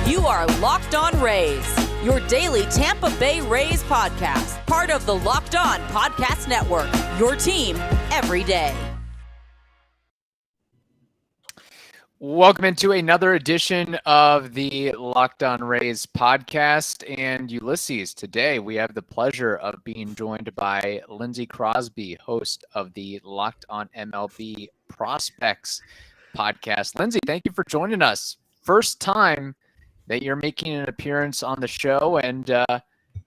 You are Locked On Rays, your daily Tampa Bay Rays podcast, part of the Locked On Podcast Network, your team every day. Welcome into another edition of the Locked On Rays podcast. And Ulises, today we have the pleasure of being joined by Lindsay Crosby, host of the Locked On MLB Prospects podcast. Lindsay, thank you for joining us. First time that you're making an appearance on the show, and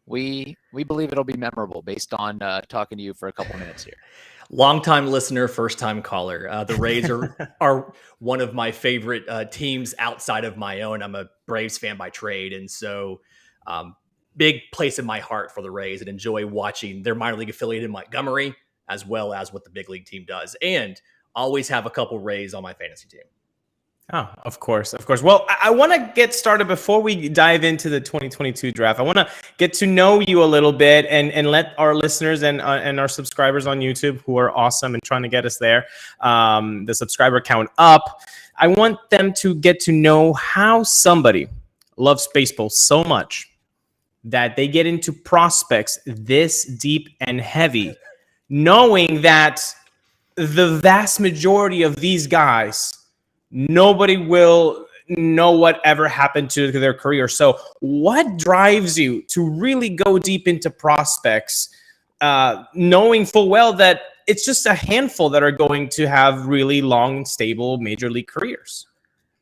we believe it'll be memorable based on talking to you for a couple minutes here. Long-time listener, first-time caller. The Rays are one of my favorite teams outside of my own. I'm a Braves fan by trade, and so big place in my heart for the Rays, and enjoy watching their minor league affiliate in Montgomery, as well as what the big league team does, and always have a couple Rays on my fantasy team. Oh, of course. Well, I want to get started before we dive into the 2022 draft. I want to get to know you a little bit and let our listeners and our subscribers on YouTube, who are awesome and trying to get us there, the subscriber count up. I want them to get to know how somebody loves baseball so much that they get into prospects this deep and heavy, knowing that the vast majority of these guys, nobody will know whatever happened to their career. So what drives you to really go deep into prospects, knowing full well that it's just a handful that are going to have really long, stable major league careers?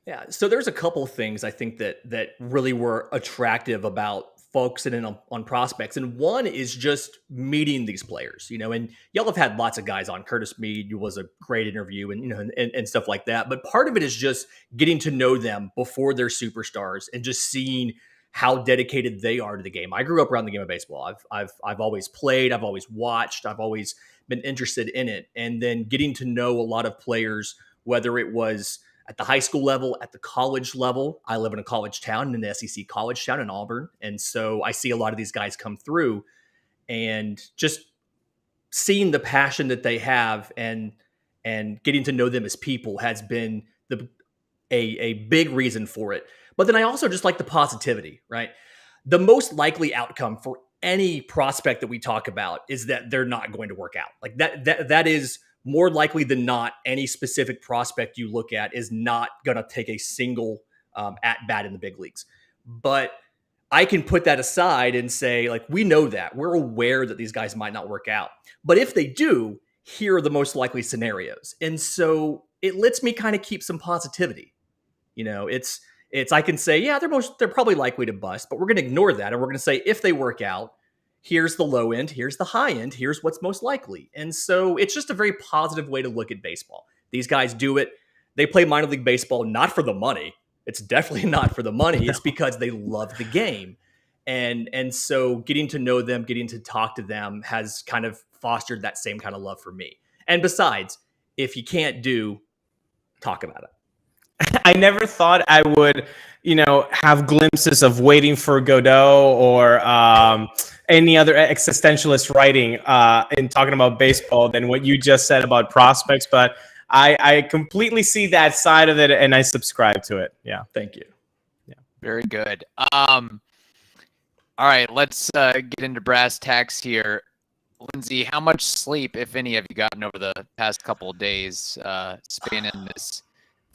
Yeah, so there's a couple things I think that really were attractive about focusing in on prospects. And one is just meeting these players, and y'all have had lots of guys on. Curtis Mead was a great interview and stuff like that. But part of it is just getting to know them before they're superstars and just seeing how dedicated they are to the game. I grew up around the game of baseball. I've always played, I've always watched, I've always been interested in it. And then getting to know a lot of players, whether it was at the high school level, at the college level. I live in a college town, in an SEC college town in Auburn. And so I see a lot of these guys come through, and just seeing the passion that they have and getting to know them as people has been a big reason for it. But then I also just like the positivity, right? The most likely outcome for any prospect that we talk about is that they're not going to work out. Like that is more likely than not. Any specific prospect you look at is not going to take a single at-bat in the big leagues. But I can put that aside and say, like, we know that. We're aware that these guys might not work out. But if they do, here are the most likely scenarios. And so it lets me kind of keep some positivity. It's I can say, yeah, they're probably likely to bust, but we're going to ignore that. And we're going to say, if they work out, here's the low end, here's the high end, here's what's most likely. And so it's just a very positive way to look at baseball. These guys do it. They play minor league baseball not for the money. It's definitely not for the money. No. It's because they love the game. And so getting to know them, getting to talk to them has kind of fostered that same kind of love for me. And besides, if you can't do, talk about it. I never thought I would, have glimpses of Waiting for Godot or any other existentialist writing in talking about baseball than what you just said about prospects. But I completely see that side of it, and I subscribe to it. Yeah. Thank you. Yeah. Very good. All right, let's get into brass tacks here. Lindsay, how much sleep, if any, have you gotten over the past couple of days spanning this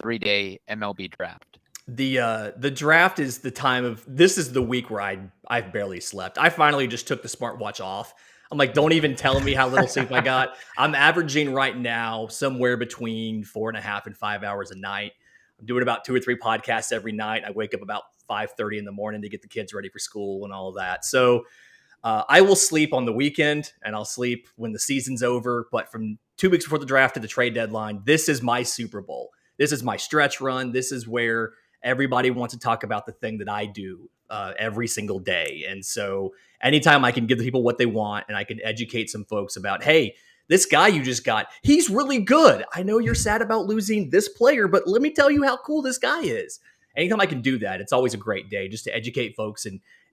3-day MLB draft? The draft is this is the week where I've barely slept. I finally just took the smartwatch off. I'm like, don't even tell me how little sleep I got. I'm averaging right now somewhere between 4.5 and 5 hours a night. I'm doing about 2 or 3 podcasts every night. I wake up about 5:30 in the morning to get the kids ready for school and all of that. So I will sleep on the weekend, and I'll sleep when the season's over. But from 2 weeks before the draft to the trade deadline, this is my Super Bowl. This is my stretch run. This is where everybody wants to talk about the thing that I do every single day. And so anytime I can give the people what they want, and I can educate some folks about, hey, this guy you just got, he's really good. I know you're sad about losing this player, but let me tell you how cool this guy is. Anytime I can do that, it's always a great day just to educate folks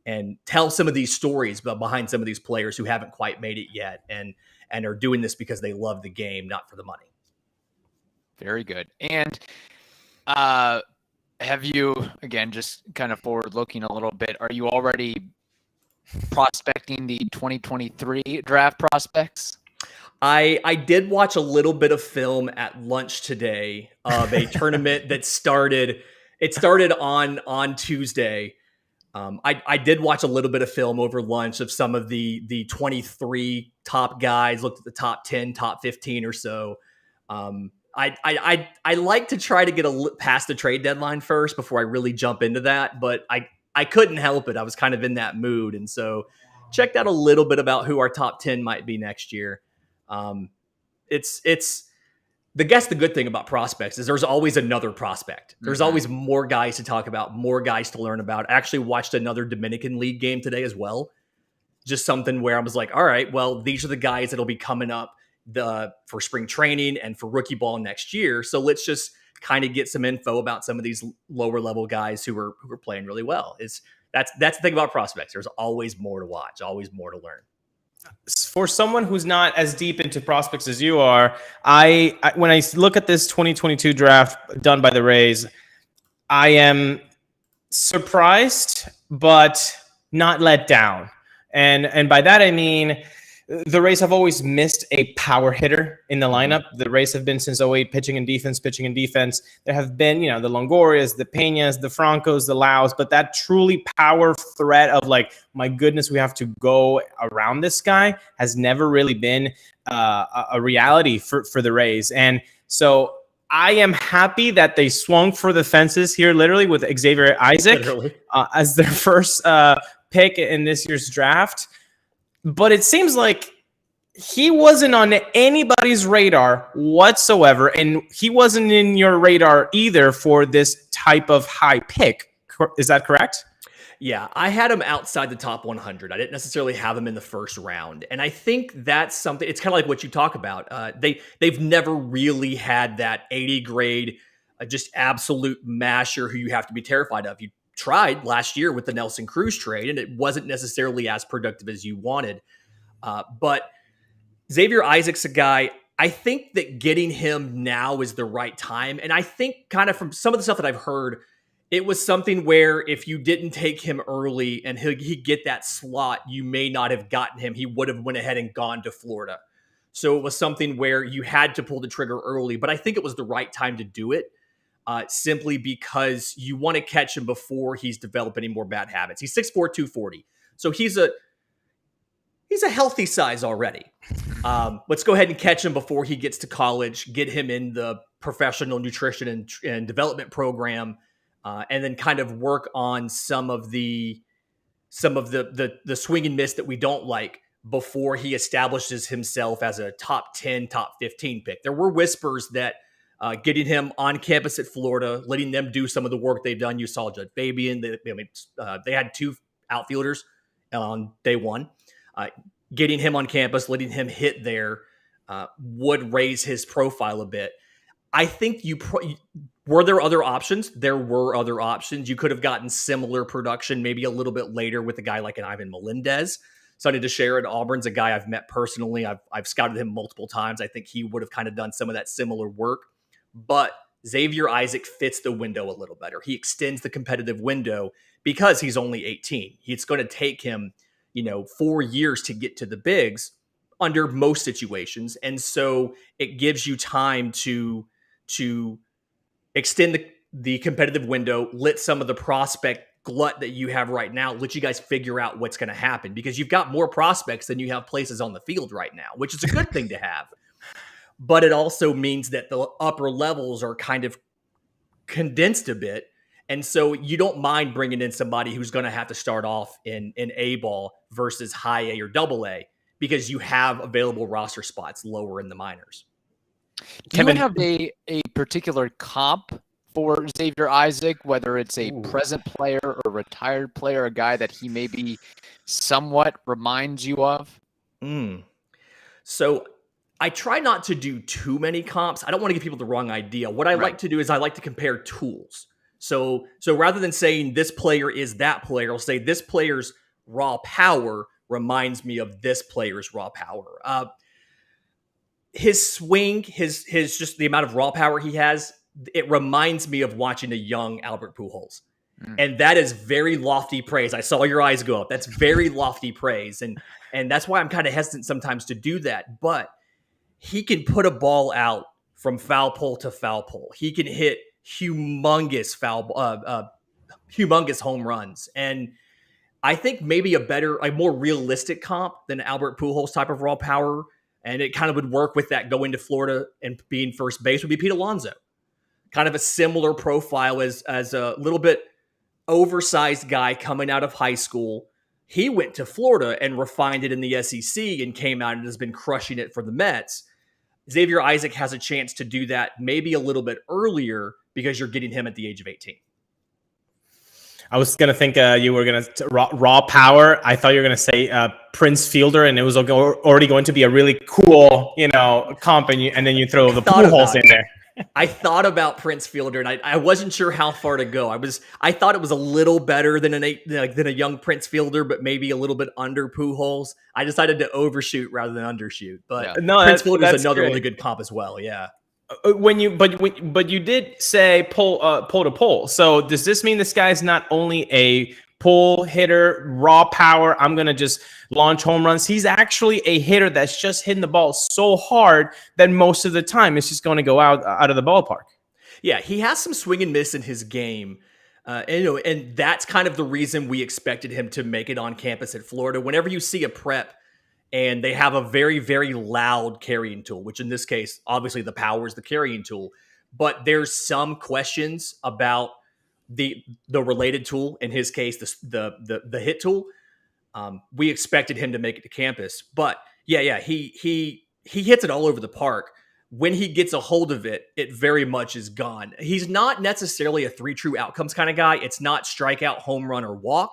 and tell some of these stories behind some of these players who haven't quite made it yet and are doing this because they love the game, not for the money. Very good. And Have you, again, just kind of forward looking a little bit, are you already prospecting the 2023 draft prospects? I did watch a little bit of film at lunch today of a tournament that started. It started on Tuesday. I did watch a little bit of film over lunch of some of the 23 top guys. Looked at the top 10, top 15 or so. I like to try to get past the trade deadline first before I really jump into that, but I couldn't help it. I was kind of in that mood, and so checked out a little bit about who our top 10 might be next year. It's the good thing about prospects is there's always another prospect. There's always more guys to talk about, more guys to learn about. I actually watched another Dominican League game today as well. Just something where I was like, all right, well, these are the guys that'll be coming up for spring training and for rookie ball next year. So let's just kind of get some info about some of these lower level guys who are playing really well. That's the thing about prospects. There's always more to watch, always more to learn. For someone who's not as deep into prospects as you are, I when I look at this 2022 draft done by the Rays, I am surprised but not let down. And by that I mean the Rays have always missed a power hitter in the lineup. The Rays have been since 2008 pitching and defense. There have been, the Longorias, the Peñas, the Francos, the Laos, but that truly power threat of like, my goodness, we have to go around this guy has never really been a reality for the Rays. And so I am happy that they swung for the fences here, literally with Xavier Isaac as their first pick in this year's draft. But it seems like he wasn't on anybody's radar whatsoever, and he wasn't in your radar either for this type of high pick. Is that correct? Yeah, I had him outside the top 100. I didn't necessarily have him in the first round. And I think that's something, it's kind of like what you talk about. They've never really had that 80 grade, just absolute masher who you have to be terrified of. You tried last year with the Nelson Cruz trade, and it wasn't necessarily as productive as you wanted. But Xavier Isaac's a guy, I think that getting him now is the right time. And I think kind of from some of the stuff that I've heard, it was something where if you didn't take him early and he'd get that slot, you may not have gotten him. He would have went ahead and gone to Florida. So it was something where you had to pull the trigger early, but I think it was the right time to do it. Simply because you want to catch him before he's developed any more bad habits. He's 6'4", 240. So he's a healthy size already. Let's go ahead and catch him before he gets to college, get him in the professional nutrition and development program, and then kind of work on some of the swing and miss that we don't like before he establishes himself as a top 10, top 15 pick. There were whispers that getting him on campus at Florida, letting them do some of the work they've done. You saw Judd Fabian. They had two outfielders on day one. Getting him on campus, letting him hit there would raise his profile a bit. I think were there other options? There were other options. You could have gotten similar production maybe a little bit later with a guy like an Ivan Melendez. Sonny DeShera at Auburn's a guy I've met personally. I've scouted him multiple times. I think he would have kind of done some of that similar work. But Xavier Isaac fits the window a little better. He extends the competitive window because he's only 18. It's going to take him, 4 years to get to the bigs under most situations. And so it gives you time to extend the competitive window, let some of the prospect glut that you have right now, let you guys figure out what's going to happen, because you've got more prospects than you have places on the field right now, which is a good thing to have. But it also means that the upper levels are kind of condensed a bit. And so you don't mind bringing in somebody who's going to have to start off in A ball versus high A or double A, because you have available roster spots lower in the minors. Do you have a particular comp for Xavier Isaac, whether it's a present player or retired player, a guy that he maybe somewhat reminds you of? So I try not to do too many comps. I don't want to give people the wrong idea. What I like to do is I like to compare tools. So rather than saying this player is that player, I'll say this player's raw power reminds me of this player's raw power. His swing, his just the amount of raw power he has it reminds me of watching a young Albert Pujols. And that is very lofty praise. I saw your eyes go up. That's very lofty praise. And that's why I'm kind of hesitant sometimes to do that. But he can put a ball out from foul pole to foul pole. He can hit humongous humongous home runs. And I think maybe a more realistic comp than Albert Pujols type of raw power, and it kind of would work with that going to Florida and being first base, would be Pete Alonso. Kind of a similar profile as a little bit oversized guy coming out of high school. He went to Florida and refined it in the SEC and came out and has been crushing it for the Mets. Xavier Isaac has a chance to do that maybe a little bit earlier because you're getting him at the age of 18. I was going to think you were going to raw power. I thought you were going to say Prince Fielder, and it was already going to be a really cool, comp, and then you throw the Pujols in there. I thought about Prince Fielder, and I wasn't sure how far to go. I thought it was a little better than a young Prince Fielder, but maybe a little bit under Pujols. I decided to overshoot rather than undershoot. But Prince Fielder is another really good comp as well. Yeah. But you did say pull to pull. So does this mean this guy's not only a pull hitter, raw power, I'm going to just launch home runs? He's actually a hitter that's just hitting the ball so hard that most of the time it's just going to go out of the ballpark. Yeah, he has some swing and miss in his game. And that's kind of the reason we expected him to make it on campus at Florida. Whenever you see a prep and they have a very, very loud carrying tool, which in this case, obviously the power is the carrying tool, but there's some questions about the related tool, in his case, the hit tool. We expected him to make it to campus, but he hits it all over the park. When he gets a hold of it, it very much is gone. He's not necessarily a 3 true outcomes kind of guy. It's not strikeout, home run, or walk,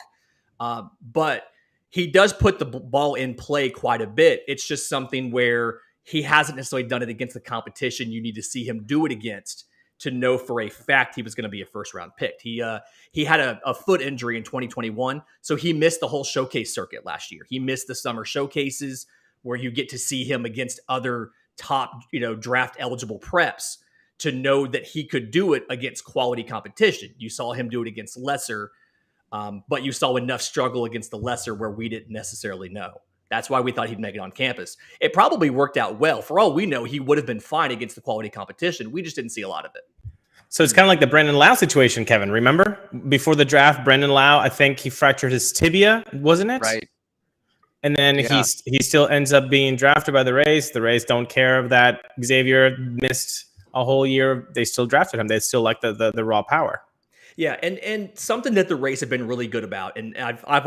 but he does put the ball in play quite a bit. It's just something where he hasn't necessarily done it against the competition you need to see him do it against to know for a fact he was going to be a first-round pick. He had a foot injury in 2021, so he missed the whole showcase circuit last year. He missed the summer showcases where you get to see him against other top, draft-eligible preps to know that he could do it against quality competition. You saw him do it against lesser, but you saw enough struggle against the lesser where we didn't necessarily know. That's why we thought he'd make it on campus. It probably worked out well. For all we know, he would have been fine against the quality competition. We just didn't see a lot of it. So it's kind of like the Brandon Lau situation, Kevin. Remember? Before the draft, Brandon Lau, I think he fractured his tibia, wasn't it? Right. And then he still ends up being drafted by the Rays. The Rays don't care of that. Xavier missed a whole year. They still drafted him. They still like the raw power. Yeah, and something that the Rays have been really good about, and I've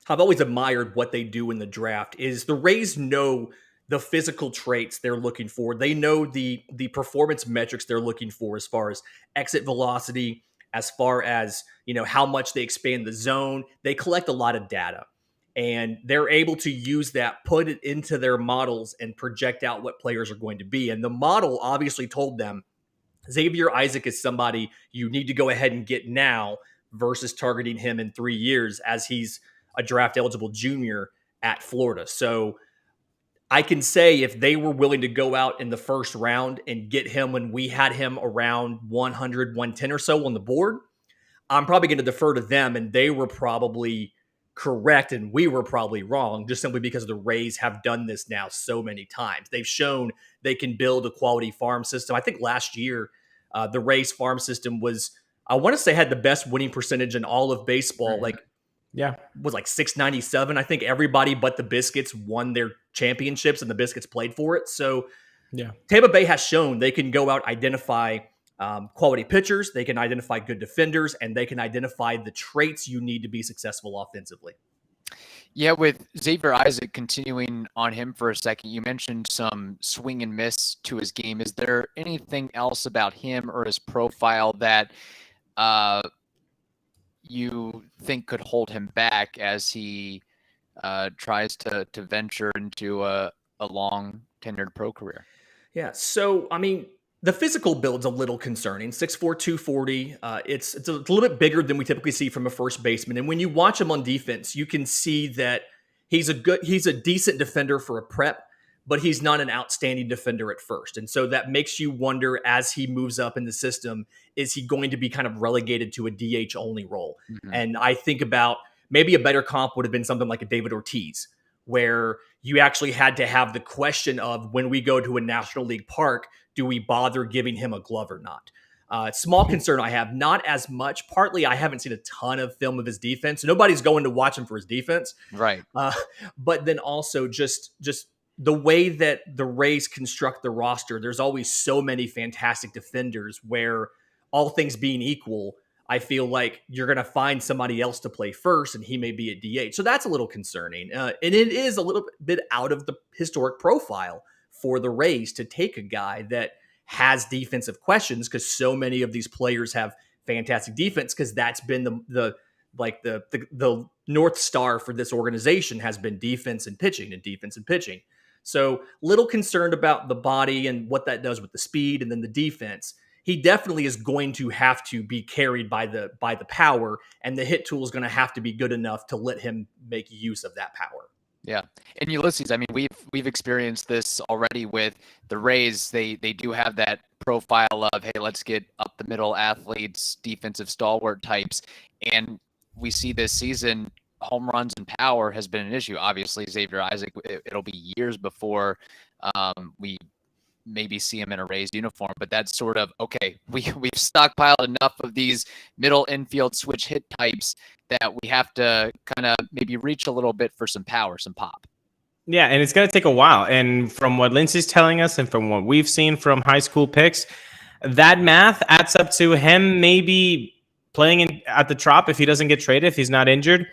always admired what they do in the draft, is the Rays know the physical traits they're looking for. They know the performance metrics they're looking for as far as exit velocity, as far as, how much they expand the zone. They collect a lot of data, and they're able to use that, put it into their models, and project out what players are going to be. And the model obviously told them Xavier Isaac is somebody you need to go ahead and get now versus targeting him in 3 years as he's a draft eligible junior at Florida. So I can say if they were willing to go out in the first round and get him when we had him around 100, 110 or so on the board, I'm probably going to defer to them, and they were probably correct and we were probably wrong, just simply because the Rays have done this now so many times. They've shown they can build a quality farm system. I think last year, the Rays farm system was, I want to say, had the best winning percentage in all of baseball. Was like 697. I think everybody but the Biscuits won their championships, and the Biscuits played for it. So Tampa Bay has shown they can go out, identify quality pitchers, they can identify good defenders, and they can identify the traits you need to be successful offensively. Yeah, with Xavier Isaac, continuing on him for a second, you mentioned some swing and miss to his game. Is there anything else about him or his profile that you think could hold him back as he tries to venture into a long tenured pro career? Yeah. So, the physical build's a little concerning. 6'4", 240. It's a little bit bigger than we typically see from a first baseman. And when you watch him on defense, you can see that he's a decent defender for a prep, but he's not an outstanding defender at first. And so that makes you wonder, as he moves up in the system, is he going to be kind of relegated to a DH only role? And I think about maybe a better comp would have been something like a David Ortiz, where you actually had to have the question of, when we go to a National League park, do we bother giving him a glove or not? Small concern I have, not as much. Partly, I haven't seen a ton of film of his defense. Nobody's going to watch him for his defense. Right. But then also just the way that the Rays construct the roster, there's always so many fantastic defenders where, all things being equal, I feel like you're going to find somebody else to play first, and he may be at DH. So that's a little concerning. And it is a little bit out of the historic profile for the Rays to take a guy that has defensive questions, because so many of these players have fantastic defense, because that's been the North Star for this organization has been defense and pitching and defense and pitching. So little concerned about the body and what that does with the speed and then the defense. He definitely is going to have to be carried by the power, and the hit tool is going to have to be good enough to let him make use of that power. Yeah. And Ulises, I mean, we've experienced this already with the Rays. They do have that profile of, hey, let's get up the middle athletes, defensive stalwart types. And we see this season, home runs and power has been an issue. Obviously, Xavier Isaac, it'll be years before we maybe see him in a Rays uniform, but that's sort of, okay, we've stockpiled enough of these middle infield switch hit types that we have to kind of maybe reach a little bit for some power, some pop. Yeah, and it's going to take a while. And from what Lindsay's telling us and from what we've seen from high school picks, that math adds up to him maybe playing at the Trop if he doesn't get traded, if he's not injured,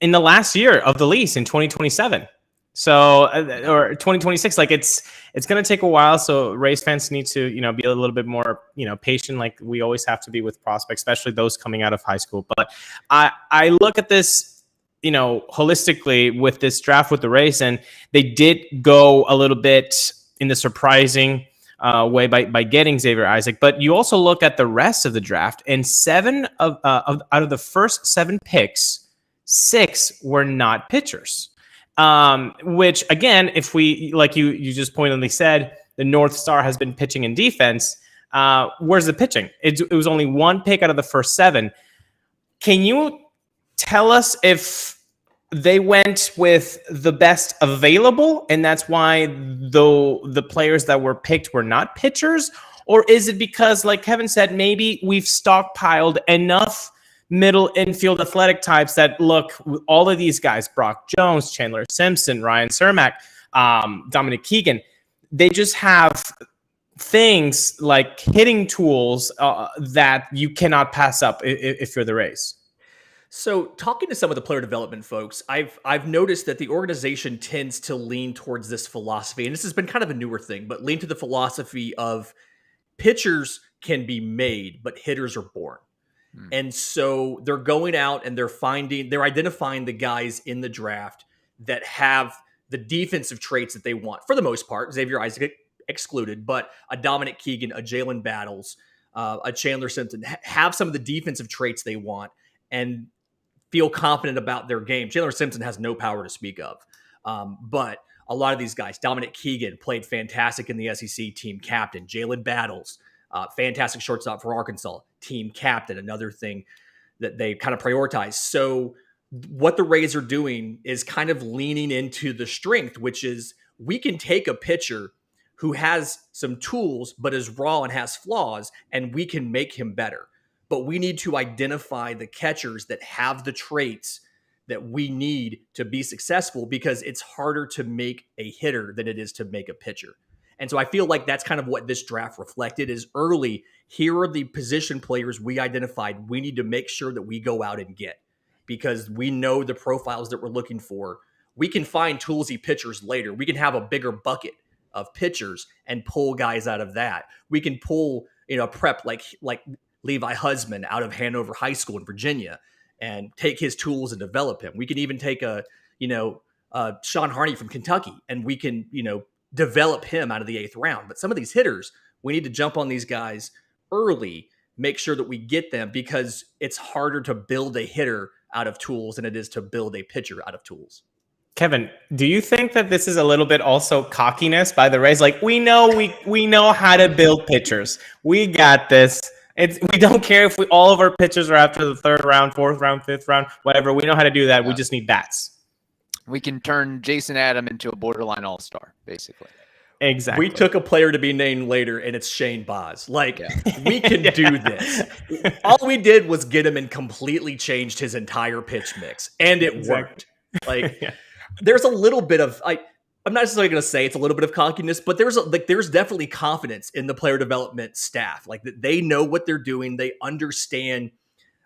in the last year of the lease in 2027. So, or 2026, like it's going to take a while. So Rays fans need to, be a little bit more, patient, like we always have to be with prospects, especially those coming out of high school. But I look at this, holistically with this draft with the Rays, and they did go a little bit in the surprising way by getting Xavier Isaac. But you also look at the rest of the draft, and out of the first 7 picks, 6 were not pitchers. Which again, if we, like you just pointedly said, the North Star has been pitching and defense. Where's the pitching? It was only 1 pick out of the first 7. Can you tell us if they went with the best available, and that's why the players that were picked were not pitchers? Or is it because, like Kevin said, maybe we've stockpiled enough middle infield athletic types that, look, all of these guys, Brock Jones, Chandler Simpson, Ryan Cermak, Dominic Keegan, they just have things like hitting tools that you cannot pass up if you're the Rays. So talking to some of the player development folks, I've noticed that the organization tends to lean towards this philosophy, and this has been kind of a newer thing, but lean to the philosophy of pitchers can be made, but hitters are born. And so they're going out and they're identifying the guys in the draft that have the defensive traits that they want, for the most part, Xavier Isaac excluded, but a Dominic Keegan, a Jalen Battles, a Chandler Simpson, have some of the defensive traits they want and feel confident about their game. Chandler Simpson has no power to speak of. But a lot of these guys, Dominic Keegan played fantastic in the SEC, team captain. Jalen Battles, fantastic shortstop for Arkansas, team captain, another thing that they kind of prioritize. So what the Rays are doing is kind of leaning into the strength, which is we can take a pitcher who has some tools but is raw and has flaws, and we can make him better. But we need to identify the catchers that have the traits that we need to be successful, because it's harder to make a hitter than it is to make a pitcher. And so I feel like that's kind of what this draft reflected is early. Here are the position players we identified. We need to make sure that we go out and get, because we know the profiles that we're looking for. We can find toolsy pitchers later. We can have a bigger bucket of pitchers and pull guys out of that. We can pull, prep like Levi Husband out of Hanover High School in Virginia and take his tools and develop him. We can even take Sean Harney from Kentucky, and we can, develop him out of the 8th round. But some of these hitters, we need to jump on these guys early, make sure that we get them, because it's harder to build a hitter out of tools than it is to build a pitcher out of tools. Kevin, do you think that this is a little bit also cockiness by the Rays? Like, we know how to build pitchers. We got this. We don't care if all of our pitchers are after the third round, fourth round, fifth round, whatever. We know how to do that. Yeah. We just need bats. We can turn Jason Adam into a borderline all-star, basically. Exactly. We took a player to be named later, and it's Shane Baz. Like, we can do this. All we did was get him and completely changed his entire pitch mix, and it worked. Like, there's a little bit of I'm not necessarily going to say it's a little bit of cockiness, but there's definitely confidence in the player development staff. Like, they know what they're doing. They understand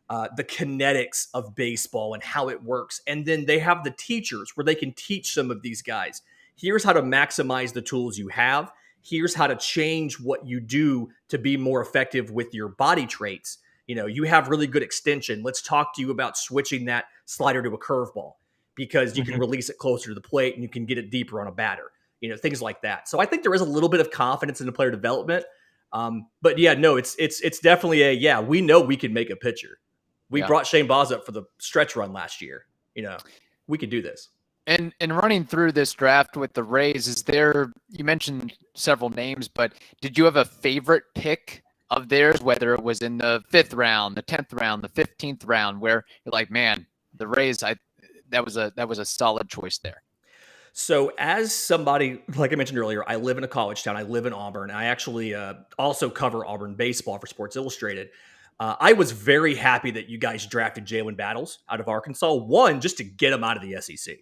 the kinetics of baseball and how it works. And then they have the teachers where they can teach some of these guys. Here's how to maximize the tools you have. Here's how to change what you do to be more effective with your body traits. You know, you have really good extension. Let's talk to you about switching that slider to a curveball because you can release it closer to the plate and you can get it deeper on a batter. You know, things like that. So I think there is a little bit of confidence in the player development. But yeah, no, it's definitely we know we can make a pitcher. We brought Shane Baz up for the stretch run last year. You know, we could do this. And running through this draft with the Rays, you mentioned several names, but did you have a favorite pick of theirs, whether it was in the 5th round, the 10th round, the 15th round, where you're like, man, the Rays, that was a solid choice there? So as somebody, like I mentioned earlier, I live in a college town. I live in Auburn. I actually also cover Auburn baseball for Sports Illustrated. I was very happy that you guys drafted Jalen Battles out of Arkansas. One, just to get him out of the SEC.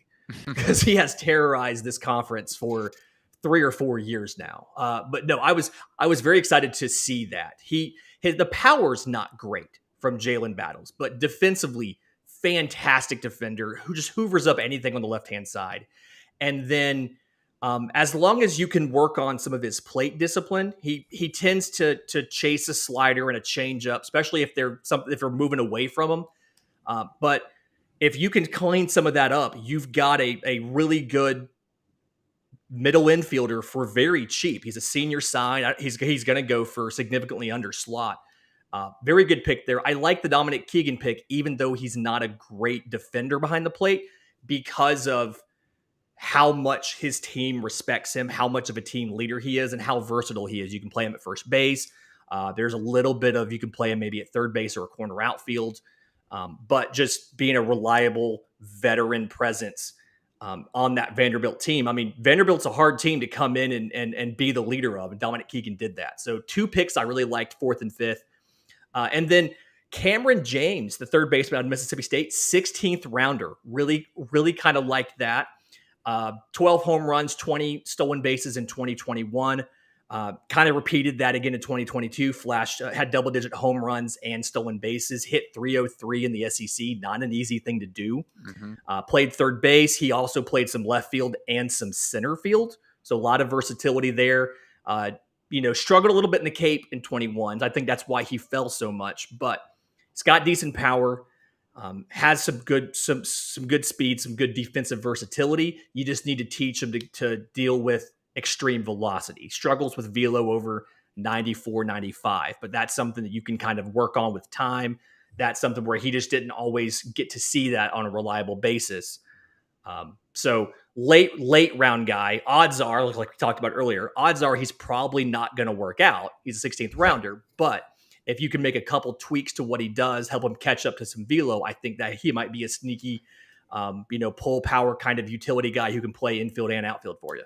Because he has terrorized this conference for 3 or 4 years now. But no, I was very excited to see that. The power's not great from Jalen Battles, but defensively, fantastic defender who just hoovers up anything on the left-hand side. And then as long as you can work on some of his plate discipline, he tends to chase a slider and a changeup, especially if they're moving away from him. But if you can clean some of that up, you've got a really good middle infielder for very cheap. He's a senior sign. He's going to go for significantly under slot. Very good pick there. I like the Dominic Keegan pick, even though he's not a great defender behind the plate, because of how much his team respects him, how much of a team leader he is, and how versatile he is. You can play him at first base. There's a little bit of you can play him maybe at third base or a corner outfield. But just being a reliable veteran presence on that Vanderbilt team. I mean, Vanderbilt's a hard team to come in and be the leader of, and Dominic Keegan did that. So 2 picks I really liked, 4th and 5th. And then Cameron James, the third baseman out of Mississippi State, 16th rounder. Really, really kind of liked that. 12 home runs, 20 stolen bases in 2021. Kind of repeated that again in 2022. Had double-digit home runs and stolen bases. Hit 303 in the SEC. Not an easy thing to do. Played third base. He also played some left field and some center field. So a lot of versatility there. Struggled a little bit in the Cape in 21. I think that's why he fell so much. But he's got decent power. Has some good speed, some good defensive versatility. You just need to teach him to deal with extreme velocity. Struggles with velo over 94, 95, but that's something that you can kind of work on with time. That's something where he just didn't always get to see that on a reliable basis. So late round guy, odds are, like we talked about earlier, odds are he's probably not going to work out. He's a 16th rounder, but if you can make a couple tweaks to what he does, help him catch up to some velo, I think that he might be a sneaky, pull power kind of utility guy who can play infield and outfield for you.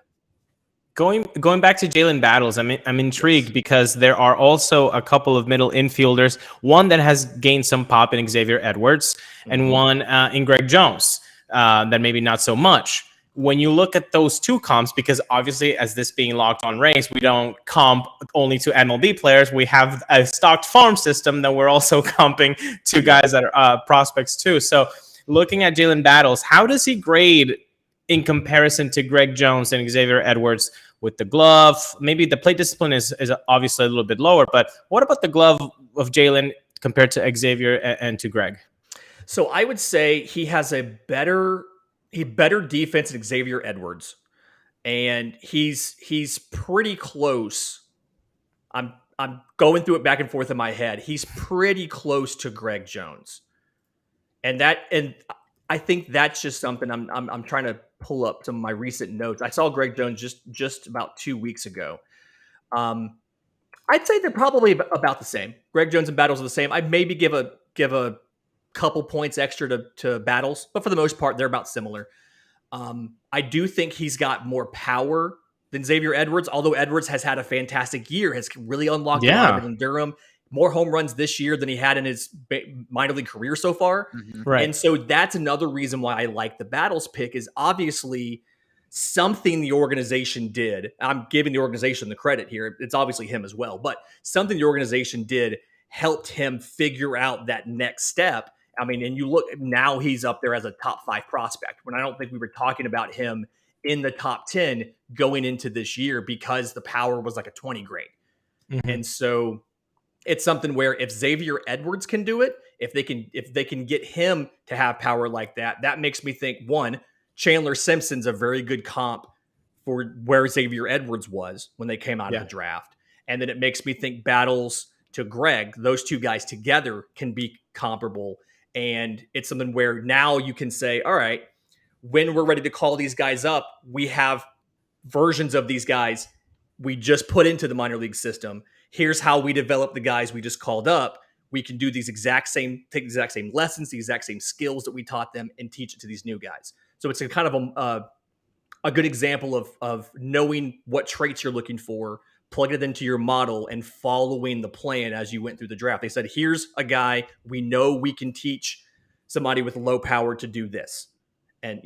Going back to Jalen Battles, I'm intrigued because there are also a couple of middle infielders. One that has gained some pop in Xavier Edwards, and one in Greg Jones that maybe not so much. When you look at those 2 comps, because obviously as this being Locked On Rays, we don't comp only to MLB players. We have a stocked farm system that we're also comping to guys that are prospects too. So looking at Jalen Battles, how does he grade in comparison to Greg Jones and Xavier Edwards with the glove? Maybe the plate discipline is obviously a little bit lower, but what about the glove of Jalen compared to Xavier and to Greg? So I would say he has a better defense than Xavier Edwards, and he's pretty close. I'm going through it back and forth in my head. He's pretty close to Greg Jones, and I think that's just something I'm trying to pull up some of my recent notes. I saw Greg Jones just about 2 weeks ago. I'd say they're probably about the same. Greg Jones and Battles are the same. I'd maybe give a couple points extra to Battles, but for the most part, they're about similar. I do think he's got more power than Xavier Edwards, although Edwards has had a fantastic year, has really unlocked the line in Durham. More home runs this year than he had in his minor league career so far. Right. And so that's another reason why I like the Battles pick is obviously something the organization did. I'm giving the organization the credit here. It's obviously him as well, but something the organization did helped him figure out that next step. I mean, and you look, now he's up there as a top 5 prospect when I don't think we were talking about him in the top 10 going into this year because the power was like a 20 grade. And so it's something where if Xavier Edwards can do it, if they can get him to have power like that, that makes me think, one, Chandler Simpson's a very good comp for where Xavier Edwards was when they came out of the draft. And then it makes me think Battles to Greg, those two guys together can be comparable. And it's something where now you can say, all right, when we're ready to call these guys up, we have versions of these guys we just put into the minor league system. Here's how we develop the guys we just called up. We can do take the exact same lessons, the exact same skills that we taught them and teach it to these new guys. So it's a kind of a good example of knowing what traits you're looking for, plugging it into your model and following the plan as you went through the draft. They said, here's a guy we know we can teach somebody with low power to do this. And,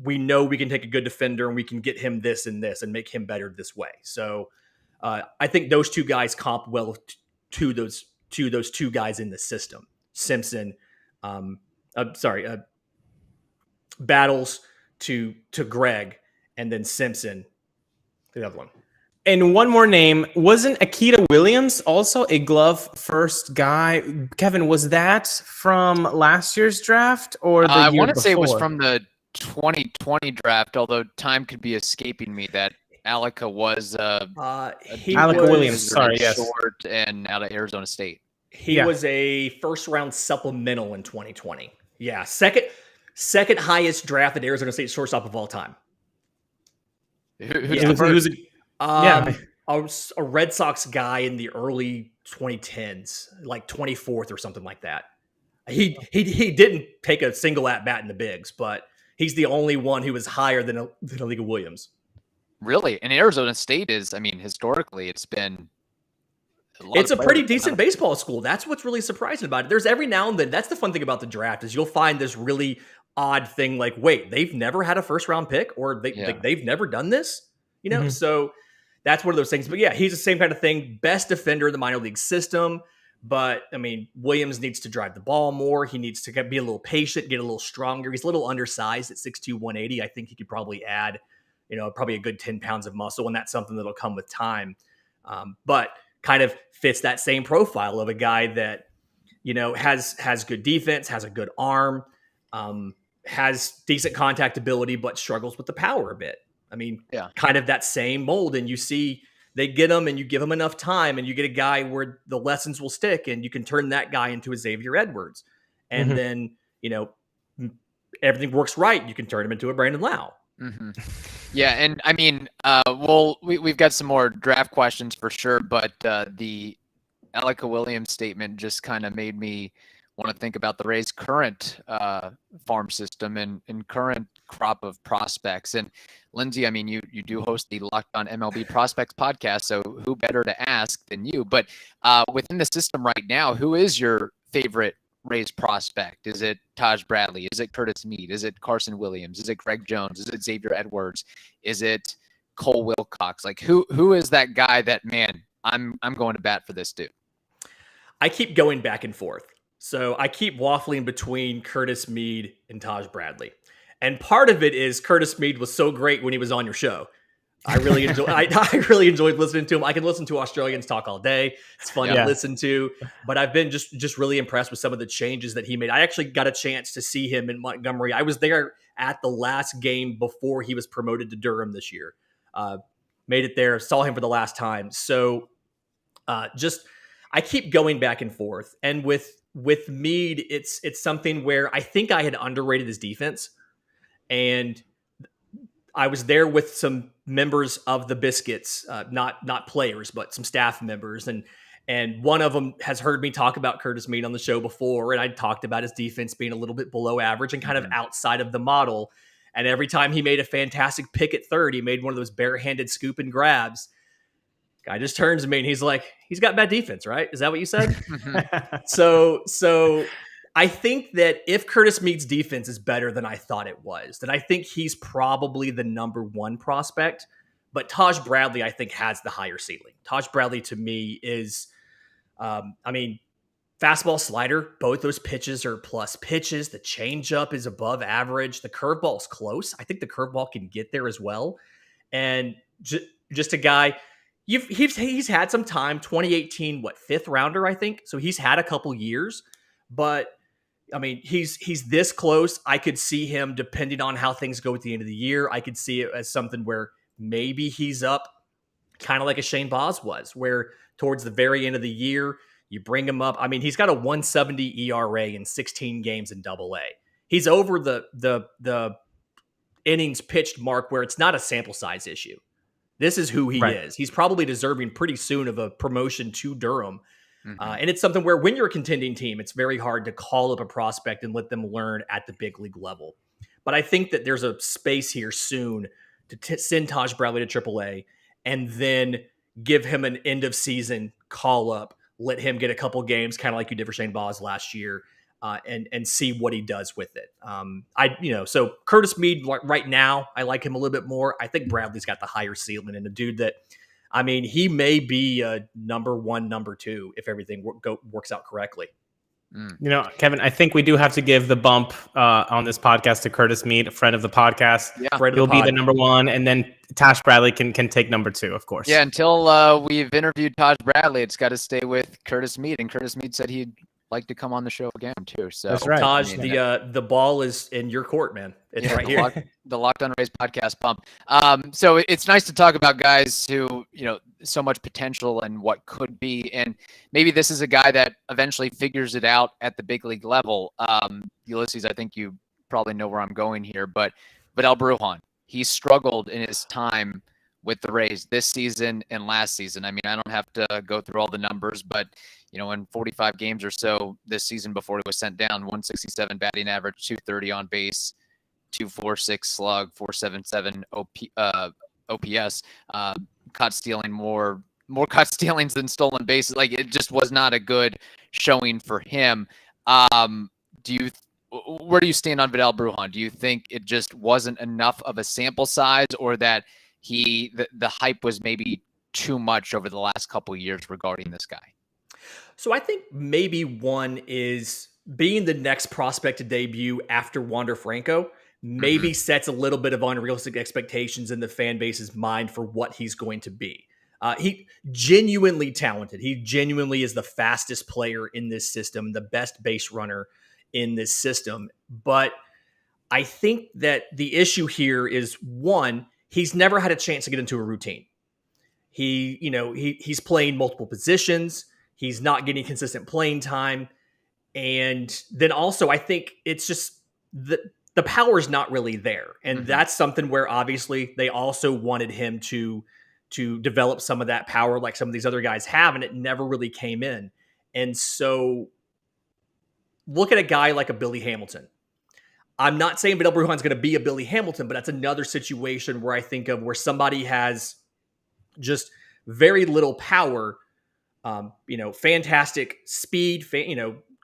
we know we can take a good defender and we can get him this and make him better this way. So I think those two guys comp well to those two guys in the system. Simpson, Battles to Greg, and then Simpson, the other one. And one more name, wasn't Akita Williams also a glove first guy? Kevin, was that from last year's draft or the year I want to before? say it was from the 2020 draft, although time could be escaping me. That Alika was Alika Williams, short and out of Arizona State. He was a first round supplemental in 2020. Yeah, second highest drafted Arizona State shortstop of all time. Who's the first? A Red Sox guy in the early 2010s, like 24th or something like that. He didn't take a single at bat in the bigs, but he's the only one who was higher than Alika Williams. Really? And Arizona State is, historically, it's been. It's a pretty decent baseball school. That's what's really surprising about it. There's every now and then. That's the fun thing about the draft is you'll find this really odd thing like, wait, they've never had a first round pick, or they've never done this. So that's one of those things. But yeah, he's the same kind of thing. Best defender in the minor league system. But Williams needs to drive the ball more. He needs to be a little patient, get a little stronger. He's a little undersized at 6'2", 180. I think he could probably add, probably a good 10 pounds of muscle, and that's something that'll come with time. But kind of fits that same profile of a guy that, has good defense, has a good arm, has decent contact ability, but struggles with the power a bit. Kind of that same mold. And you see they get him and you give him enough time and you get a guy where the lessons will stick and you can turn that guy into a Xavier Edwards. And then, everything works right. You can turn him into a Brandon Lau. Mm-hmm. Yeah. And we've got some more draft questions for sure, but the Alika Williams statement just kind of made me want to think about the Rays' current farm system and current crop of prospects. And Lindsay, you do host the Locked On MLB Prospects podcast, so who better to ask than you? But within the system right now, who is your favorite Rays prospect? Is it Taj Bradley? Is it Curtis Mead? Is it Carson Williams? Is it Greg Jones? Is it Xavier Edwards? Is it Cole Wilcox? Like who is that guy that, man, I'm going to bat for this dude? I keep going back and forth. So I keep waffling between Curtis Mead and Taj Bradley. And part of it is Curtis Mead was so great when he was on your show. I really enjoyed listening to him. I can listen to Australians talk all day. It's fun to listen to. But I've been just really impressed with some of the changes that he made. I actually got a chance to see him in Montgomery. I was there at the last game before he was promoted to Durham this year. Made it there, saw him for the last time. So I keep going back and forth. And with with Mead, it's something where I think I had underrated his defense, and I was there with some members of the Biscuits, not players, but some staff members, and one of them has heard me talk about Curtis Mead on the show before, and I talked about his defense being a little bit below average and kind of outside of the model. And every time he made a fantastic pick at third, he made one of those barehanded scoop and grabs. Guy just turns to me and he's like, he's got bad defense, right? Is that what you said? So I think that if Curtis Mead's defense is better than I thought it was, then I think he's probably the number one prospect. But Taj Bradley, I think, has the higher ceiling. Taj Bradley, to me, is, fastball, slider, both those pitches are plus pitches. The changeup is above average. The curveball is close. I think the curveball can get there as well. And just a guy, he's had some time. 2018, fifth rounder, I think. So he's had a couple years, but I mean, he's this close. I could see him, depending on how things go at the end of the year, I could see it as something where maybe he's up kind of like a Shane Baz was, where towards the very end of the year, you bring him up. I mean, he's got a 1.70 ERA in 16 games in Double-A. He's over the innings pitched mark where it's not a sample size issue. This is who he is. He's probably deserving pretty soon of a promotion to Durham. And it's something where when you're a contending team, it's very hard to call up a prospect and let them learn at the big league level. But I think that there's a space here soon to send Taj Bradley to AAA and then give him an end of season call up. Let him get a couple games, kind of like you did for Shane Baz last year, and see what he does with it. So Curtis Mead right now, I like him a little bit more. I think Bradley's got the higher ceiling, and a dude that, I mean, he may be a number one, number two if everything works out correctly. Kevin, I think we do have to give the bump on this podcast to Curtis Mead, a friend of the podcast. Yeah, he'll be the number one, and then Taj Bradley can take number two, of course. Yeah, until we've interviewed Taj Bradley, it's got to stay with Curtis Mead, and Curtis Mead said he'd like to come on the show again too. So that's right. Taj, the ball is in your court, man. It's right here. The Locked On Rays podcast bump. So it's nice to talk about guys who, so much potential and what could be, and maybe this is a guy that eventually figures it out at the big league level. Ulises, I think you probably know where I'm going here, but Vidal Brujan, he struggled in his time with the Rays this season and last season. I mean, I don't have to go through all the numbers, but in 45 games or so this season before he was sent down, 167 batting average, 230 on base, 246 slug, 477 OPS, caught stealing more caught stealings than stolen bases. Like, it just was not a good showing for him. Where do you stand on Vidal Brujan? Do you think it just wasn't enough of a sample size, or that the hype was maybe too much over the last couple of years regarding this guy? So I think maybe one is being the next prospect to debut after Wander Franco maybe sets a little bit of unrealistic expectations in the fan base's mind for what he's going to be. He genuinely talented. He genuinely is the fastest player in this system, the best base runner in this system. But I think that the issue here is, one, he's never had a chance to get into a routine. He's playing multiple positions. He's not getting consistent playing time. And then also, I think it's just the power is not really there. And that's something where obviously they also wanted him to develop some of that power like some of these other guys have, and it never really came in. And so look at a guy like a Billy Hamilton. I'm not saying Vidal Brujan's going to be a Billy Hamilton, but that's another situation where I think of where somebody has just very little power, fantastic speed,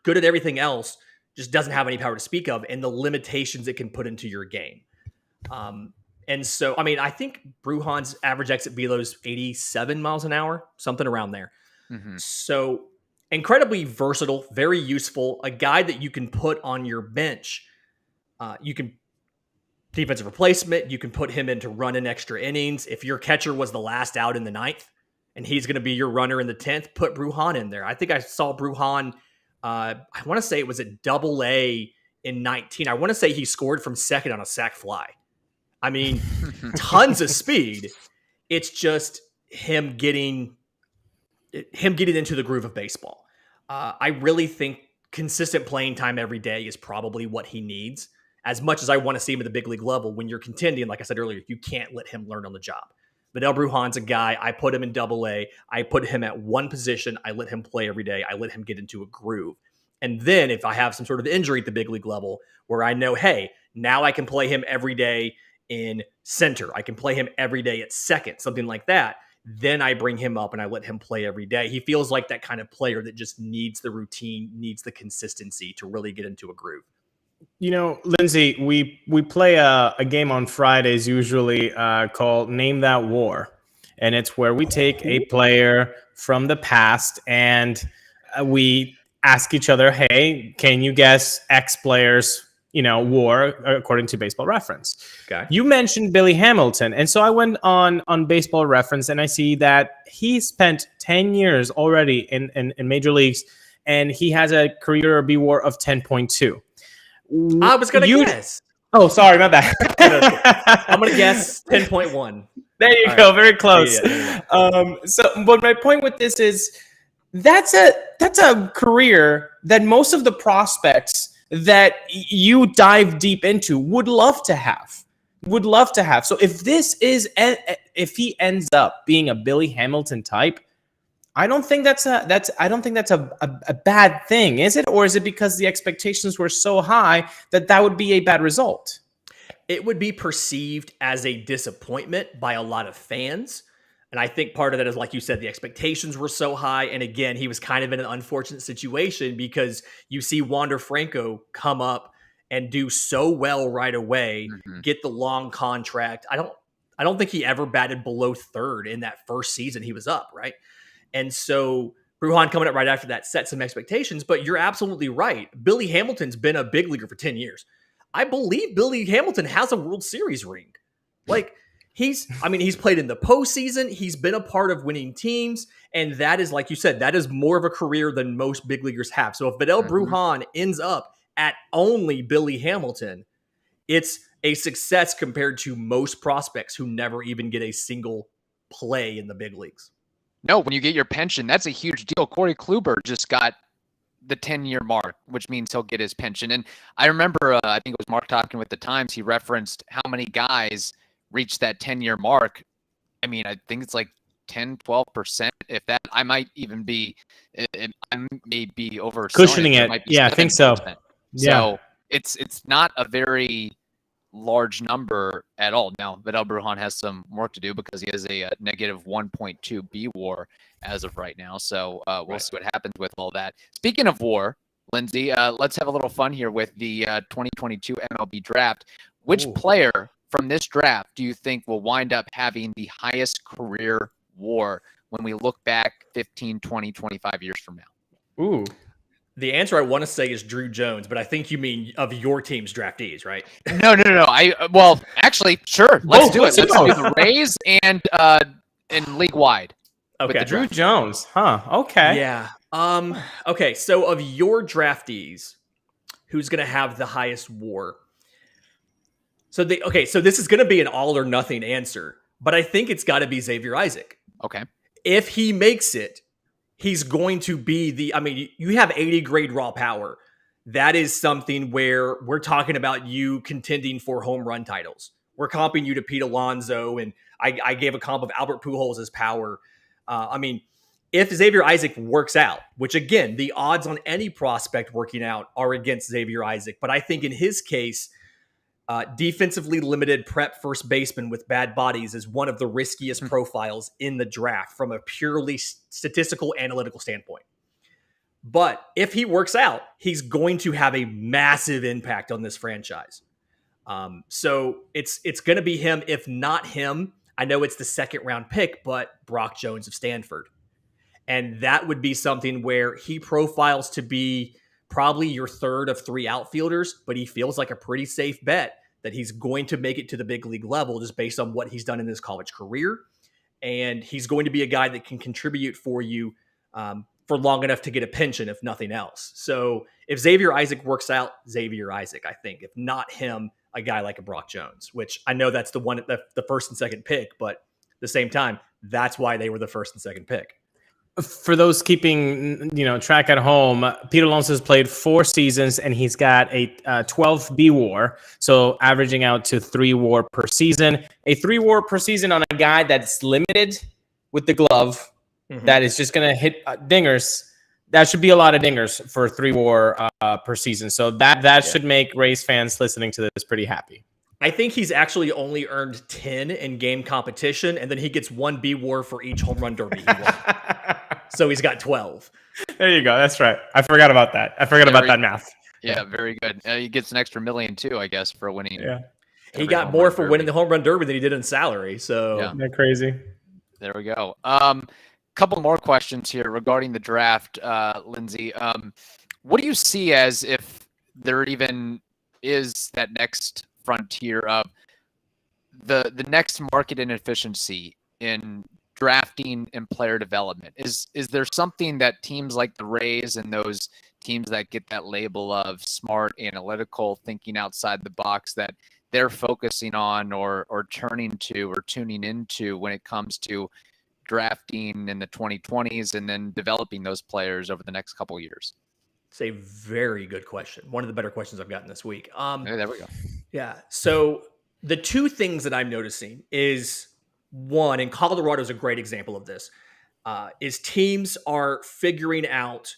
good at everything else, just doesn't have any power to speak of, and the limitations it can put into your game. And so, I mean, I think Brujan's average exit velo is 87 miles an hour, something around there. So incredibly versatile, very useful, a guy that you can put on your bench. You can defensive replacement. You can put him in to run in extra innings. If your catcher was the last out in the 9th and he's going to be your runner in the 10th, put Brujan in there. I think I saw Brujan, I want to say it was at Double-A in 19. I want to say he scored from second on a sac fly. I mean, tons of speed. It's just him getting into the groove of baseball. I really think consistent playing time every day is probably what he needs. As much as I want to see him at the big league level, when you're contending, like I said earlier, you can't let him learn on the job. Vidal Brujan's a guy, I put him in AA. I put him at one position. I let him play every day. I let him get into a groove. And then if I have some sort of injury at the big league level where I know, hey, now I can play him every day in center. I can play him every day at second, something like that. Then I bring him up and I let him play every day. He feels like that kind of player that just needs the routine, needs the consistency to really get into a groove. You know, Lindsay, we play a game on Fridays usually called Name That War. And it's where we take a player from the past and we ask each other, hey, can you guess X player's, war according to Baseball Reference? Okay. You mentioned Billy Hamilton. And so I went on Baseball Reference and I see that he spent 10 years already in major leagues and he has a career B WAR of 10.2. I was going to guess. Oh, sorry, my bad. I'm going to guess 10.1. There you go. Very close. But my point with this is that's a career that most of the prospects that you dive deep into would love to have. So if he ends up being a Billy Hamilton type, I don't think that's a bad thing, is it? Or is it because the expectations were so high that would be a bad result? It would be perceived as a disappointment by a lot of fans. And I think part of that is, like you said, the expectations were so high. And again, he was kind of in an unfortunate situation because you see Wander Franco come up and do so well right away, get the long contract. I don't think he ever batted below third in that first season he was up, right? And so Brujan coming up right after that set some expectations, but you're absolutely right. Billy Hamilton's been a big leaguer for 10 years. I believe Billy Hamilton has a World Series ring. Like he's played in the postseason. He's been a part of winning teams. And that is, like you said, that is more of a career than most big leaguers have. So if Vidal Brujan ends up at only Billy Hamilton, it's a success compared to most prospects who never even get a single play in the big leagues. No, when you get your pension, that's a huge deal. Corey Kluber just got the 10-year mark, which means he'll get his pension. And I remember, I think it was Mark talking with the Times, he referenced how many guys reached that 10-year mark. I mean, I think it's like 10, 12%. If that, I might even be, I may be over cushioning it. Yeah, 7%. I think so. So it's not a very large number at all. Now, Vidal Brujan has some work to do because he has a negative 1.2 B WAR as of right now. So we'll see what happens with all that. Speaking of WAR, Lindsay, let's have a little fun here with the 2022 MLB Draft. Which player from this draft do you think will wind up having the highest career WAR when we look back 15, 20, 25 years from now? Ooh. The answer I want to say is Drew Jones, but I think you mean of your team's draftees, right? No. Well, actually, sure. Let's do it. Let's do the Rays and league wide. Okay. Drew Jones. Huh. Okay. Yeah. Okay. So of your draftees, who's going to have the highest WAR? So this is going to be an all or nothing answer, but I think it's got to be Xavier Isaac. Okay. If he makes it, he's going to be you have 80 grade raw power. That is something where we're talking about you contending for home run titles. We're comping you to Pete Alonso, and I gave a comp of Albert Pujols' power. If Xavier Isaac works out, which again, the odds on any prospect working out are against Xavier Isaac, but I think in his case, defensively limited prep first baseman with bad bodies is one of the riskiest profiles in the draft from a purely statistical analytical standpoint. But if he works out, he's going to have a massive impact on this franchise. So it's going to be him. If not him, I know it's the second round pick, but Brock Jones of Stanford. And that would be something where he profiles to be probably your third of three outfielders, but he feels like a pretty safe bet that he's going to make it to the big league level just based on what he's done in his college career. And he's going to be a guy that can contribute for you for long enough to get a pension, if nothing else. So if Xavier Isaac works out, Xavier Isaac, I think. If not him, a guy like a Brock Jones, which I know that's the first and second pick, but at the same time, that's why they were the first and second pick. For those keeping track at home, Pete Alonso has played 4 seasons and he's got a 12 B WAR, so averaging out to 3 WAR per season. A 3 WAR per season on a guy that's limited with the glove, that is just going to hit dingers. That should be a lot of dingers for 3 WAR per season. So that should make Rays fans listening to this pretty happy. I think he's actually only earned 10 in game competition, and then he gets 1 B WAR for each home run derby he won. So he's got 12. There you go. That's right. I forgot about that. I forgot about that math. Yeah, very good. He gets an extra $1 million too, I guess, for winning. Yeah, he got more for winning the home run derby than he did in salary. So isn't that crazy? There we go. Couple more questions here regarding the draft, Lindsay. What do you see as if there even is that next frontier of the next market inefficiency in drafting and player development? Is there something that teams like the Rays and those teams that get that label of smart, analytical, thinking outside the box that they're focusing on or turning to or tuning into when it comes to drafting in the 2020s and then developing those players over the next couple of years? It's a very good question. One of the better questions I've gotten this week. There we go. Yeah. So the 2 things that I'm noticing is, one, and Colorado is a great example of this, is teams are figuring out,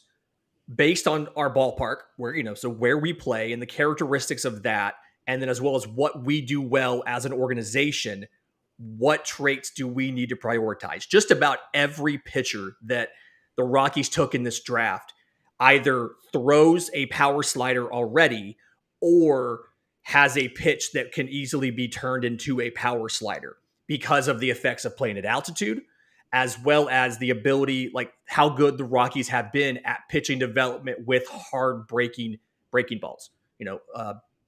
based on our ballpark, where we play and the characteristics of that, and then as well as what we do well as an organization, what traits do we need to prioritize? Just about every pitcher that the Rockies took in this draft either throws a power slider already or has a pitch that can easily be turned into a power slider because of the effects of playing at altitude, as well as the ability, like how good the Rockies have been at pitching development with hard breaking balls,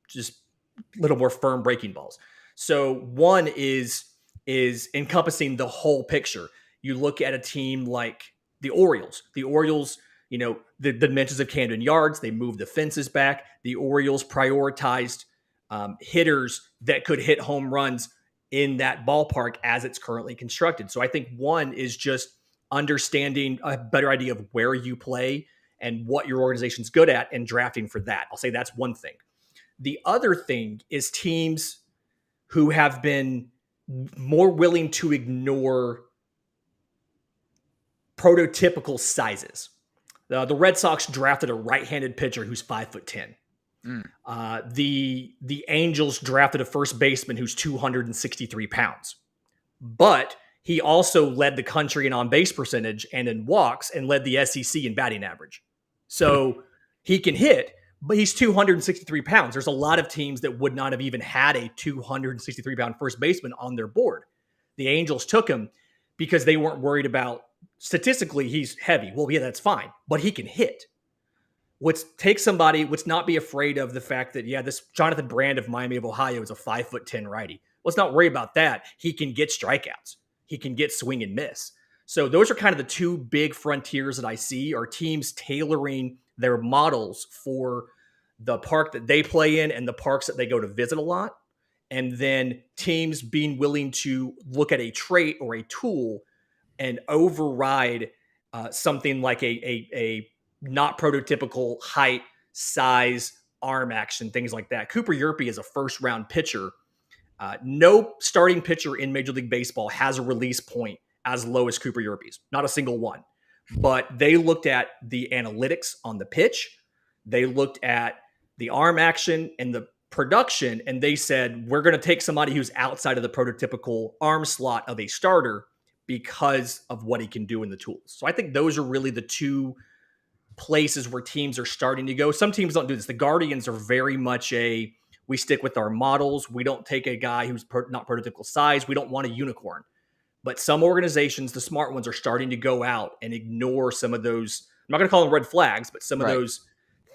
just a little more firm breaking balls. So one is encompassing the whole picture. You look at a team like the Orioles. The Orioles, the dimensions of Camden Yards, they moved the fences back. The Orioles prioritized hitters that could hit home runs in that ballpark as it's currently constructed. So I think one is just understanding a better idea of where you play and what your organization's good at and drafting for that. I'll say that's one thing. The other thing is teams who have been more willing to ignore prototypical sizes. The Red Sox drafted a right-handed pitcher who's 5'10". The Angels drafted a first baseman who's 263 pounds, but he also led the country in on-base percentage and in walks and led the SEC in batting average. So he can hit, but he's 263 pounds. There's a lot of teams that would not have even had a 263-pound first baseman on their board. The Angels took him because they weren't worried about, statistically, he's heavy. Well, yeah, that's fine, but he can hit. Let's not be afraid of the fact that, this Jonathan Brand of Miami of Ohio is a 5'10" righty. Let's not worry about that. He can get strikeouts. He can get swing and miss. So those are kind of the 2 big frontiers that I see, are teams tailoring their models for the park that they play in and the parks that they go to visit a lot. And then teams being willing to look at a trait or a tool and override something like a not prototypical height, size, arm action, things like that. Cooper Yerpe is a first-round pitcher. No starting pitcher in Major League Baseball has a release point as low as Cooper Yerpe's. Not a single one. But they looked at the analytics on the pitch. They looked at the arm action and the production, and they said, we're going to take somebody who's outside of the prototypical arm slot of a starter because of what he can do in the tools. So I think those are really the 2 places where teams are starting to go. Some teams don't do this. The Guardians are very much we stick with our models. We don't take a guy who's not prototypical size. We don't want a unicorn. But some organizations, the smart ones, are starting to go out and ignore some of those, I'm not going to call them red flags, but some of those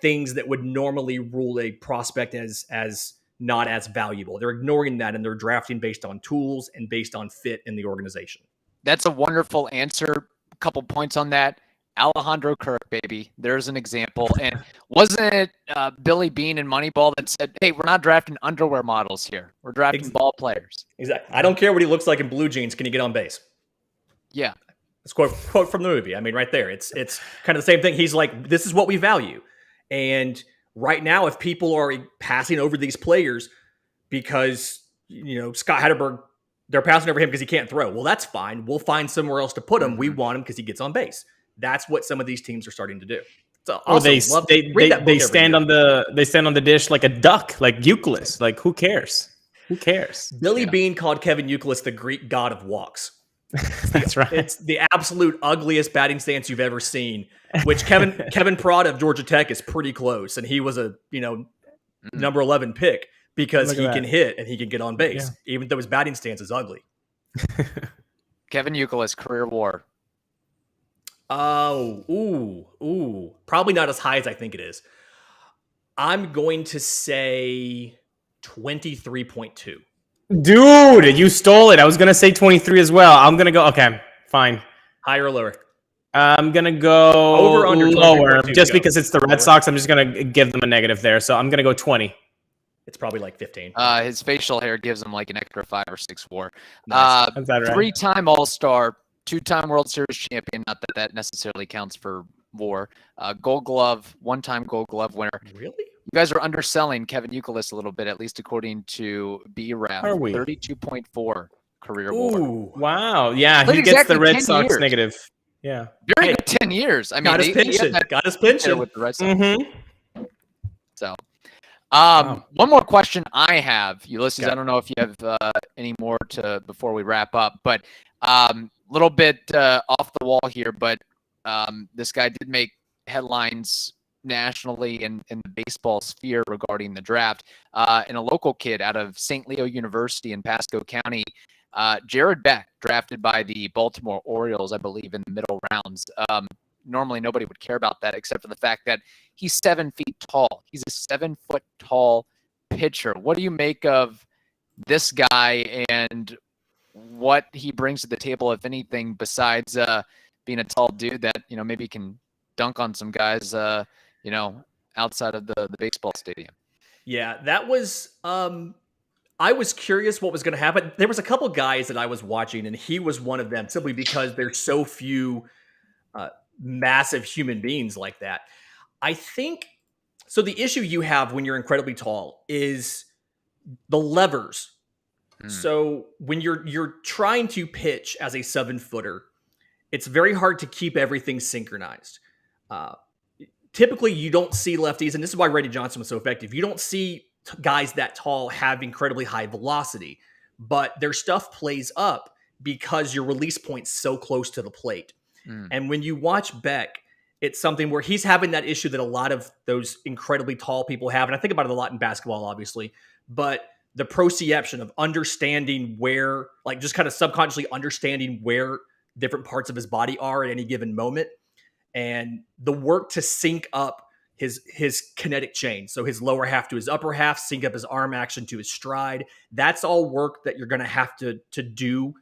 things that would normally rule a prospect as not as valuable. They're ignoring that, and they're drafting based on tools and based on fit in the organization. That's a wonderful answer. A couple points on that. Alejandro Kirk, baby. There's an example. And wasn't it Billy Beane in Moneyball that said, hey, we're not drafting underwear models here. We're drafting ball players. Exactly. I don't care what he looks like in blue jeans. Can he get on base? Yeah. It's quote from the movie. I mean, right there. It's kind of the same thing. He's like, this is what we value. And right now, if people are passing over these players because, Scott Hatterberg, they're passing over him because he can't throw. Well, that's fine. We'll find somewhere else to put him. We want him because he gets on base. That's what some of these teams are starting to do. So or they stand on the dish like a duck, like Ulises. Like, who cares? Who cares? Billy Beane called Kevin Ulises the Greek god of walks. That's right. It's the absolute ugliest batting stance you've ever seen, which Kevin Parada of Georgia Tech is pretty close. And he was a, number 11 pick because he can hit and he can get on base, even though his batting stance is ugly. Kevin Ulises, career WAR. Oh, probably not as high as I think it is. I'm going to say 23.2. Dude, you stole it. I was going to say 23 as well. I'm going to go, okay, fine. Higher or lower? I'm going to go over under lower just because it's the Red Sox. I'm just going to give them a negative there. So I'm going to go 20. It's probably like 15. His facial hair gives him like an extra 5 or 6 WAR. Nice. Is that right? 3-time All-Star, 2-time World Series champion. Not that necessarily counts for WAR. Gold Glove, 1-time Gold Glove winner. Really? You guys are underselling Kevin Ulises a little bit, at least according to BRAF. Are we? 32.4 career WAR. Wow. Yeah, Played he gets exactly the Red 10 Sox years. negative. Yeah. Very good 10 years. I mean, got his pension. Got his pension with the Red Sox. Mm-hmm. So, Wow. one more question I have, Ulises. Okay. I don't know if you have any more before we wrap up, but little bit off the wall here. But this guy did make headlines nationally in the baseball sphere regarding the draft. And a local kid out of St. Leo University in Pasco County, Jared Beck, drafted by the Baltimore Orioles, I believe, in the middle rounds. Normally nobody would care about that except for the fact that he's 7 feet tall. He's a 7-foot tall pitcher. What do you make of this guy and what he brings to the table, if anything, besides being a tall dude that, maybe can dunk on some guys, outside of the baseball stadium? Yeah, that was I was curious what was going to happen. There was a couple guys that I was watching, and he was one of them, simply because there's so few massive human beings like that. I think so. The issue you have when you're incredibly tall is the levers. So when you're trying to pitch as a 7-footer, it's very hard to keep everything synchronized. Typically, you don't see lefties, and this is why Randy Johnson was so effective. You don't see guys that tall have incredibly high velocity, but their stuff plays up because your release point's so close to the plate. And when you watch Beck, it's something where he's having that issue that a lot of those incredibly tall people have. And I think about it a lot in basketball, obviously, but the proprioception of understanding where, like, just kind of subconsciously understanding where different parts of his body are at any given moment, and the work to sync up his kinetic chain. So his lower half to his upper half, sync up his arm action to his stride. That's all work that you're going to have to do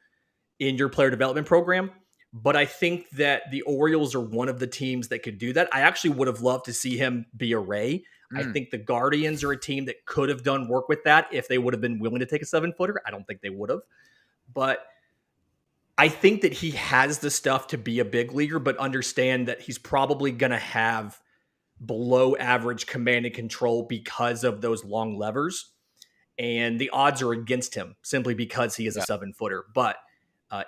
in your player development program. But I think that the Orioles are one of the teams that could do that. I actually would have loved to see him be a Ray. I think the Guardians are a team that could have done work with that if they would have been willing to take a 7-footer. I don't think they would have. But I think that he has the stuff to be a big leaguer, but understand that he's probably going to have below average command and control because of those long levers. And the odds are against him simply because he is a 7-footer. But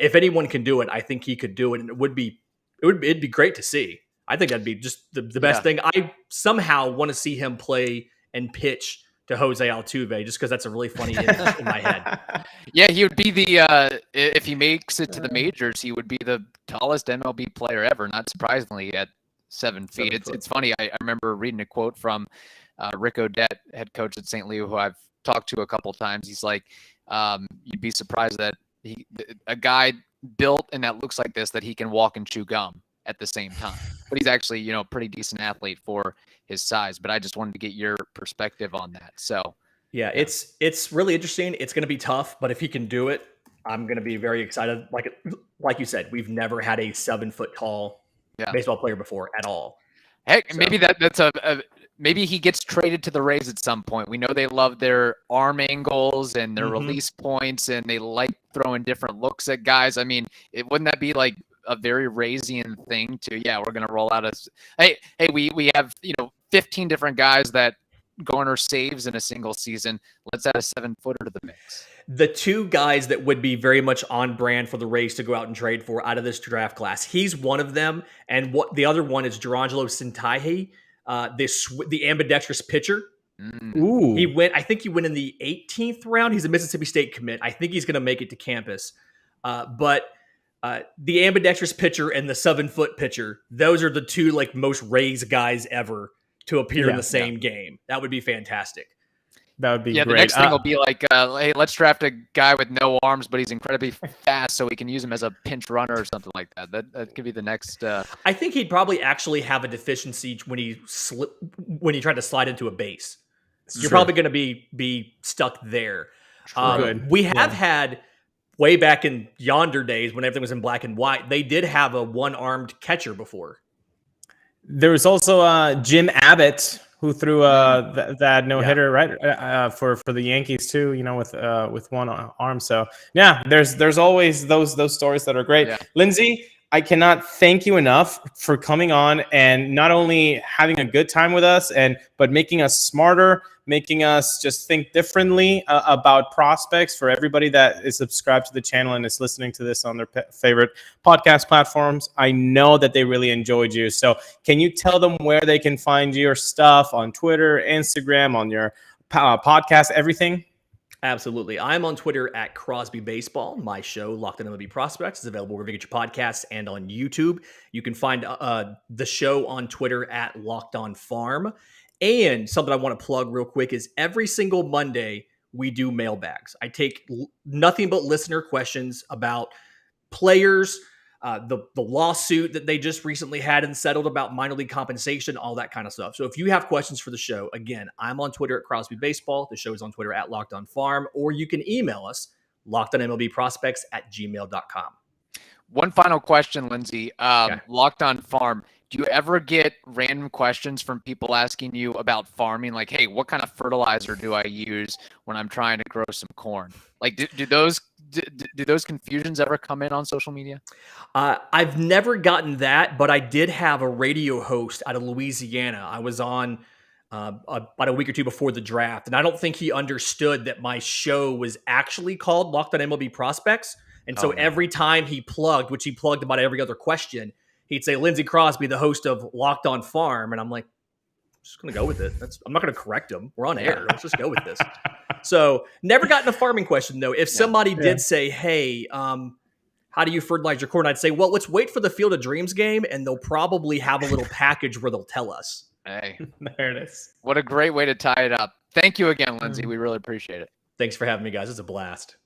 if anyone can do it, I think he could do it. And it'd be great to see. I think that'd be just the best thing. I somehow want to see him play and pitch to Jose Altuve, just because that's a really funny image in my head. Yeah, he would be if he makes it to the majors, he would be the tallest MLB player ever, not surprisingly, at 7 feet. It's funny. I remember reading a quote from Rick Odette, head coach at St. Leo, who I've talked to a couple times. He's like, you'd be surprised that a guy built and that looks like this, that he can walk and chew gum at the same time. But he's actually, a pretty decent athlete for his size. But I just wanted to get your perspective on that. So yeah. It's really interesting. It's going to be tough, but if he can do it, I'm going to be very excited. Like you said, we've never had a 7-foot tall baseball player before at all. Heck, so maybe that's maybe he gets traded to the Rays at some point. We know they love their arm angles and their release points, and they like throwing different looks at guys. I mean, wouldn't that be like a very Raysian thing to, yeah, we're going to roll out hey, we have, 15 different guys that garner saves in a single season. Let's add a 7-footer to the mix. The two guys that would be very much on brand for the Rays to go out and trade for out of this draft class, he's one of them. And what the other one is Gerangelo Sintaihe, the ambidextrous pitcher. Ooh. I think he went in the 18th round. He's a Mississippi State commit. I think he's going to make it to campus. But the ambidextrous pitcher and the 7-foot pitcher, those are the two like most Rays guys ever to appear in the same game. That would be fantastic. That would be great. The next thing will be like, hey, let's draft a guy with no arms, but he's incredibly fast, so we can use him as a pinch runner or something like that. That could be the next. I think he'd probably actually have a deficiency when he tried to slide into a base. You're probably going to be stuck there. We have had way back in yonder days when everything was in black and white. They did have a one-armed catcher before. There was also Jim Abbott, who threw that no-hitter right for the Yankees too, with one arm. So yeah, there's always those stories that are great. Yeah. Lindsay, I cannot thank you enough for coming on and not only having a good time with us, but making us smarter, making us just think differently about prospects. For everybody that is subscribed to the channel and is listening to this on their favorite podcast platforms, I know that they really enjoyed you. So can you tell them where they can find your stuff on Twitter, Instagram, on your podcast, everything? Absolutely. I'm on Twitter at Crosby Baseball. My show, Locked On MLB Prospects, is available wherever you get your podcasts and on YouTube. You can find the show on Twitter at Locked On Farm. And something I want to plug real quick is every single Monday, we do mailbags. I take nothing but listener questions about players, the lawsuit that they just recently had and settled about minor league compensation, all that kind of stuff. So if you have questions for the show, again, I'm on Twitter at Crosby Baseball. The show is on Twitter at Locked On Farm, or you can email us, lockedonmlbprospects@gmail.com. One final question, Lindsay. Locked On Farm. Do you ever get random questions from people asking you about farming? Like, hey, what kind of fertilizer do I use when I'm trying to grow some corn? Like, do those confusions ever come in on social media? I've never gotten that, but I did have a radio host out of Louisiana. I was on about a week or two before the draft, and I don't think he understood that my show was actually called Locked On MLB Prospects. And so every time he plugged, which he plugged about every other question, he'd say, Lindsay Crosby, the host of Locked On Farm. And I'm like, I'm just going to go with it. I'm not going to correct him. We're on air. Let's just go with this. So never gotten a farming question, though. If somebody did say, hey, how do you fertilize your corn? I'd say, well, let's wait for the Field of Dreams game, and they'll probably have a little package where they'll tell us. Hey, there it is. What a great way to tie it up. Thank you again, Lindsay. We really appreciate it. Thanks for having me, guys. It's a blast.